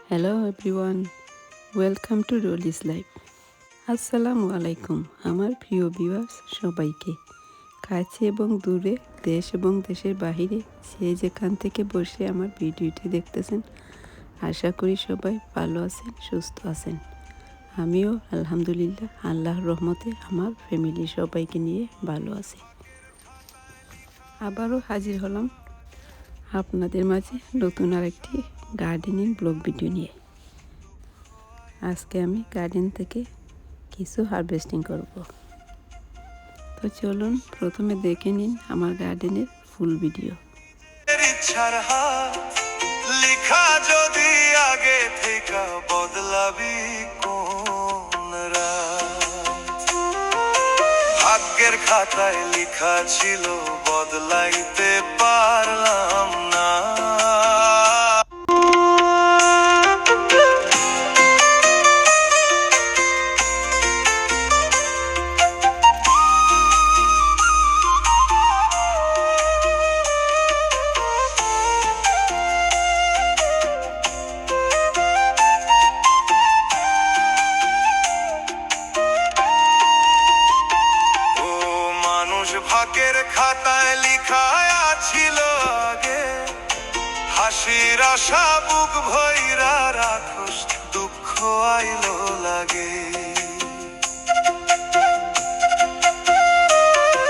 Hello everyone, welcome to Roli's life. আসসালামু আলাইকুম আমার প্রিয় ভিউয়ার্স সবাইকে, কাছে এবং দূরে, দেশ এবং দেশের বাহিরে যে যেখান থেকে বসে আমার ভিডিওটি দেখতেছেন, আশা করি সবাই ভালো আছেন, সুস্থ আছেন। আমিও আলহামদুলিল্লাহ আল্লাহর রহমতে আমার ফ্যামিলি সবাইকে নিয়ে ভালো আছি। আবারও হাজির হলাম আপনাদের মাঝে নতুন আরেকটি গার্ডেনিং ব্লগ ভিডিও নিয়ে। আজকে আমি গার্ডেন থেকে কিছু হারভেস্টিং করব। তো চলুন প্রথমে দেখে নিন আমার গার্ডেনের ফুল ভিডিও। লিখা যদি আগে থেকে বদলাবি কোন রাত, ভাগ্যের খাতায় লেখা ছিল বদলাইতে পারলাম না। ভাগ্যের খাতায় লিখা ছিল আগে, হাসির আশা বুক ভৈরা রাখস, দুঃখ আইলো লাগে।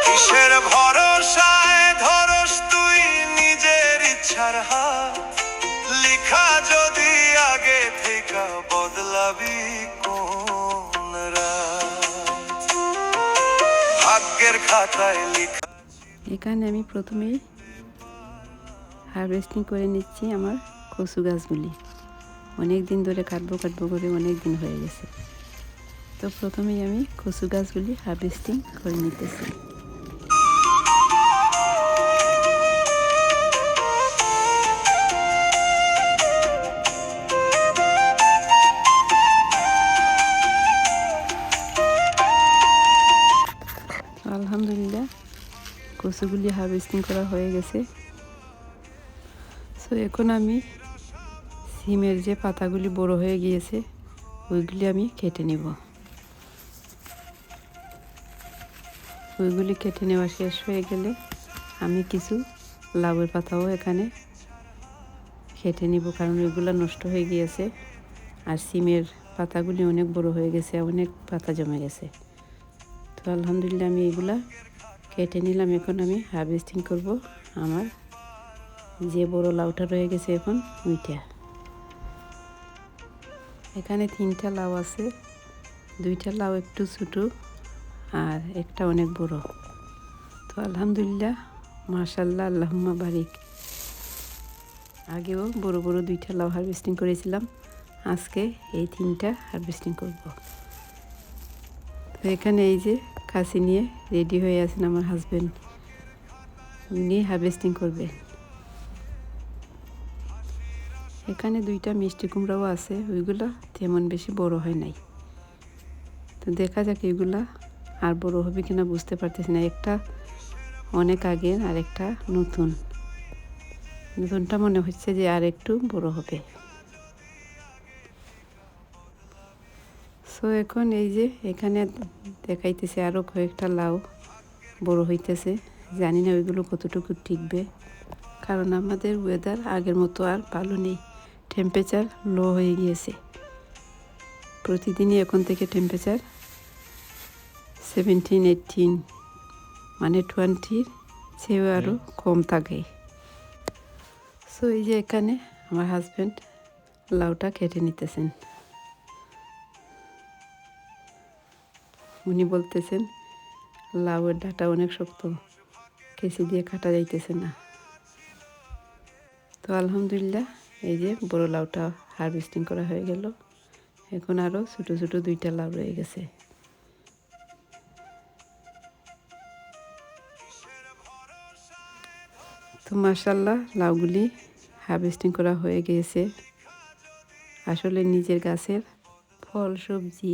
কিসের ভরসায় ধরস তুই নিজের ইচ্ছার হাত, লিখা যদি আগে থেকে বদলাবি কোন রাত, ভাগ্যের খাতায় লিখা। এখানে আমি প্রথমেই হারভেস্টিং করে নিচ্ছি আমার কচু গাছগুলি। অনেক দিন ধরে কাটবো করে অনেক দিন হয়ে গেছে। তো প্রথমেই আমি কচু গাছগুলি হারভেস্টিং করে নিতেছি। আলহামদুলিল্লাহ কচুগুলি হারভেস্টিং করা হয়ে গেছে। সো এখন আমি সিমের যে পাতাগুলি বড় হয়ে গিয়েছে ওইগুলি আমি কেটে নেব। ওইগুলি কেটে নেওয়া শেষ হয়ে গেলে আমি কিছু লাউয়ের পাতাও এখানে কেটে নিব, কারণ ওইগুলো নষ্ট হয়ে গিয়েছে আর সিমের পাতাগুলি অনেক বড় হয়ে গেছে, অনেক পাতা জমে গেছে। তো আলহামদুলিল্লাহ আমি এইগুলা কেটে নিলাম। এখন আমি হারভেস্টিং করব আমার যে বড় লাউটা রয়ে গেছে এখন ওইটা। এখানে 3টা লাউ আছে, 2টা লাউ একটু ছোটো আর একটা অনেক বড়। তো আলহামদুলিল্লাহ মাশাআল্লাহ আল্লাহুম্মা বারিক। আগেও বড় 2টা লাউ হারভেস্টিং করেছিলাম, আজকে এই 3টা হারভেস্টিং করব। তো এখানে এই যে কাশি নিয়ে রেডি হয়ে আছেন আমার হাজবেন্ড, উনি হারভেস্টিং করবে। এখানে 2টা মিষ্টি কুমড়াও আছে, ওইগুলা তেমন বেশি বড় হয় নাই। তো দেখা যাক এগুলা আর বড় হবে কিনা বুঝতে পারতেছি না। একটা অনেক আগের আর একটা নতুনটা মনে হচ্ছে যে আর একটু বড় হবে। সো এখন এই যে এখানে দেখাইতেছে আরও কয়েকটা লাউ বড় হইতেছে। জানি না ওইগুলো কতটুকু টিকবে, কারণ আমাদের ওয়েদার আগের মতো আর ভালো নেই, টেম্পারেচার লো হয়ে গিয়েছে। প্রতিদিনই এখন থেকে টেম্পারেচার 17-18 মানে 20-র চেয়েও আরও কম থাকে। সো এই যে এখানে আমার হাজব্যান্ড লাউটা কেটে নিতেছেন। উনি বলতেছেন লাউয়ের ডাঁটা অনেক শক্ত, কেঁচি দিয়ে কাটা যাইতেছে না। তো আলহামদুলিল্লাহ এই যে বড় লাউটা হারভেস্টিং করা হয়ে গেল। এখন আরও ছোটো 2টা লাউ রয়ে গেছে। তো মাশাআল্লাহ লাউগুলি হারভেস্টিং করা হয়ে গিয়েছে। আসলে নিজের গাছের ফল সবজি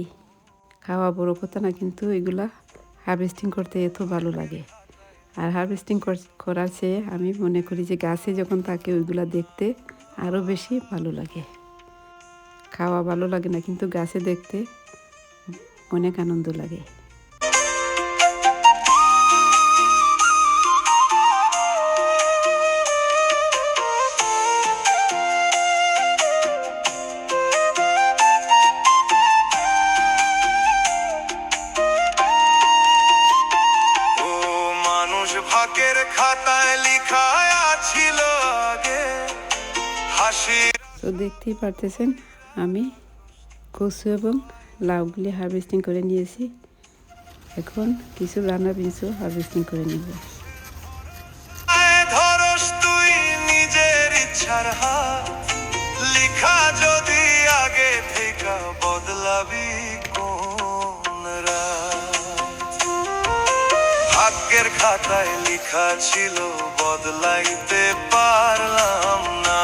খাওয়া বড় কথা না, কিন্তু এগুলা হারভেস্টিং করতে এত ভালো লাগে। আর হারভেস্টিং করার চেয়ে আমি মনে করি যে গাছে যখন থাকে ওইগুলা দেখতে আরও বেশি ভালো লাগে। খাওয়া ভালো লাগে না, কিন্তু গাছে দেখতে অনেক আনন্দ লাগে। ভাগ্যের খাতায় লেখা ছিল আগে হাসি। তো দেখতেই পারতেছেন আমি কচু এবং লাউগুলি হারভেস্টিং করে নিয়েছি। এখন কিছু রান্না বিনসও হারভেস্টিং করে নিব। ধরস তুই নিজের ইচ্ছার হাত, লেখা যদি আগে থেকে বদলাবি কোন রাত। ভাগ্যের খাতায় লেখা ছিল বদলাইতে পারলাম না।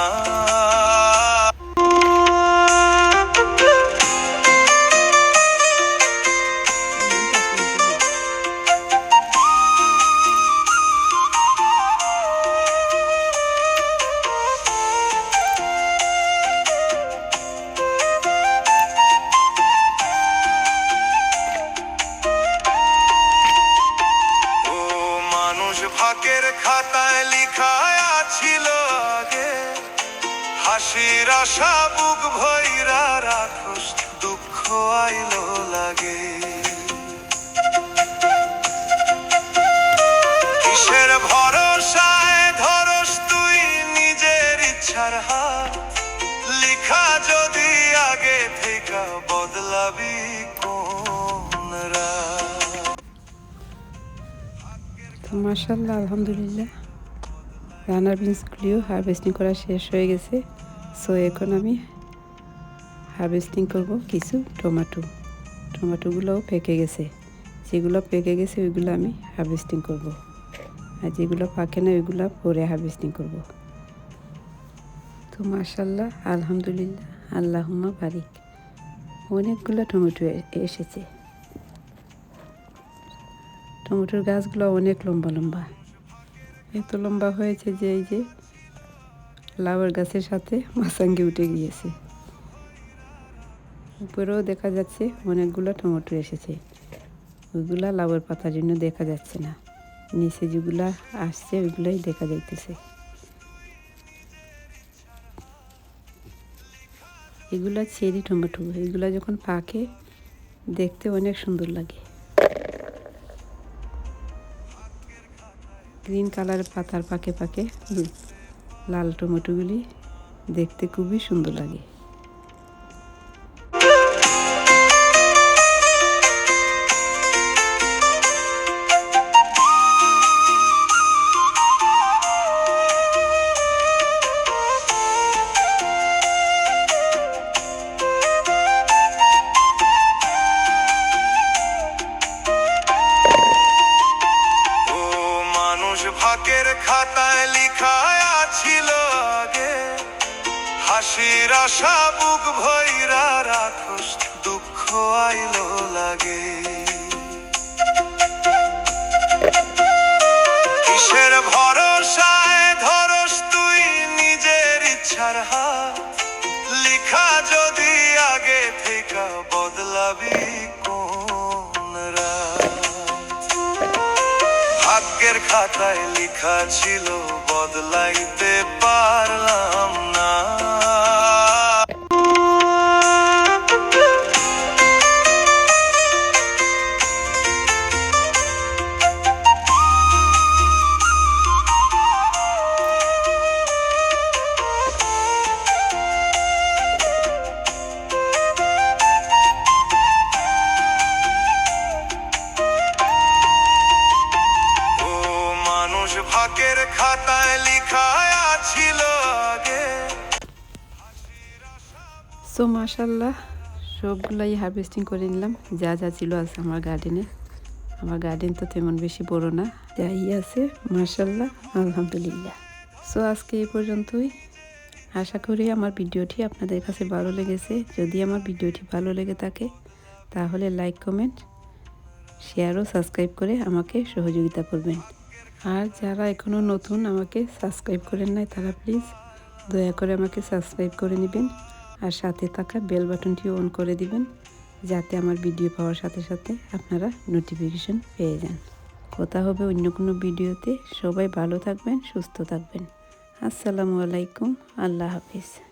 ভাগ্যের খাতায় লেখা ছিল আগে হাসির আশা বুক ভৈরা রাখস, দুঃখ আইলো লাগে। কিসের ভরসায় ধরস তুই নিজের ইচ্ছার হাত, লেখা যদি আগে থেকে বদলাবি কোন রাত। তো মাশাআল্লাহ, আলহামদুলিল্লাহ রান্নার বিনসগুলিও হারভেস্টিং করা শেষ হয়ে গেছে। সো এখন আমি হারভেস্টিং করব কিছু টমেটোগুলোও পেকে গেছে। যেগুলো পেকে গেছে ওইগুলো আমি হারভেস্টিং করব, আর যেগুলো পাকে না ওইগুলো পরে হারভেস্টিং করব। তো মাশাআল্লাহ, আলহামদুলিল্লাহ, আল্লাহুম্মা বারিক, অনেকগুলো টমেটো এসেছে। টমেটোর গাছগুলো অনেক লম্বা লম্বা, এত লম্বা হয়েছে যে এই যে লাউয়ের গাছের সাথে মাসাঙ্গি উঠে গিয়েছে। উপরেও দেখা যাচ্ছে অনেকগুলো টমেটো এসেছে, ওইগুলা লাউয়ের পাতার জন্য দেখা যাচ্ছে না। নিচে যেগুলা আসছে ওইগুলাই দেখা যাইতেছে। এগুলা চেরি টমেটো, এগুলা যখন পাকে দেখতে অনেক সুন্দর লাগে। গ্রিন কালারের পাতার পাকে পাকে লাল টমেটোগুলি দেখতে খুবই সুন্দর লাগে। ভাগ্যের খাতায় লেখা ছিল আগে হাসির আশা বুক ভৈরা রাখস, দুঃখ আইলো লাগে। কিসের ভরসায় ধরস তুই নিজের ইচ্ছার হাত, লেখা যদি আগে থেকে বদলাবি কোন রাত। ভাগ্যের খাতায় লেখা ছিল বদলাইতে পারলাম না। ভাগ্যের খাতায় লেখা ছিল আগে। সো মাশাআল্লাহ, সবগুলাই হারভেস্টিং করে নিলাম যা যা ছিল আছে আমার গার্ডেনে। আমার গার্ডেন তো তেমন বেশি বড় না, যাই আছে মাশাআল্লাহ, আলহামদুলিল্লাহ। সো আজকে এই পর্যন্তই। আশা করি আমার ভিডিওটি আপনাদের কাছে ভালো লেগেছে। যদি আমার ভিডিওটি ভালো লেগে থাকে তাহলে লাইক, কমেন্ট, শেয়ার ও সাবস্ক্রাইব করে আমাকে সহযোগিতা করবেন। আর যারা এখনও নতুন আমাকে সাবস্ক্রাইব করেন নাই তারা প্লিজ দয়া করে আমাকে সাবস্ক্রাইব করে নেবেন আর সাথে থাকা বেল বাটনটিও অন করে দিবেন, যাতে আমার ভিডিও পাওয়ার সাথে সাথে আপনারা নোটিফিকেশন পেয়ে যান। কথা হবে অন্য কোনো ভিডিওতে। সবাই ভালো থাকবেন, সুস্থ থাকবেন। আসসালামু আলাইকুম, আল্লাহ হাফিজ।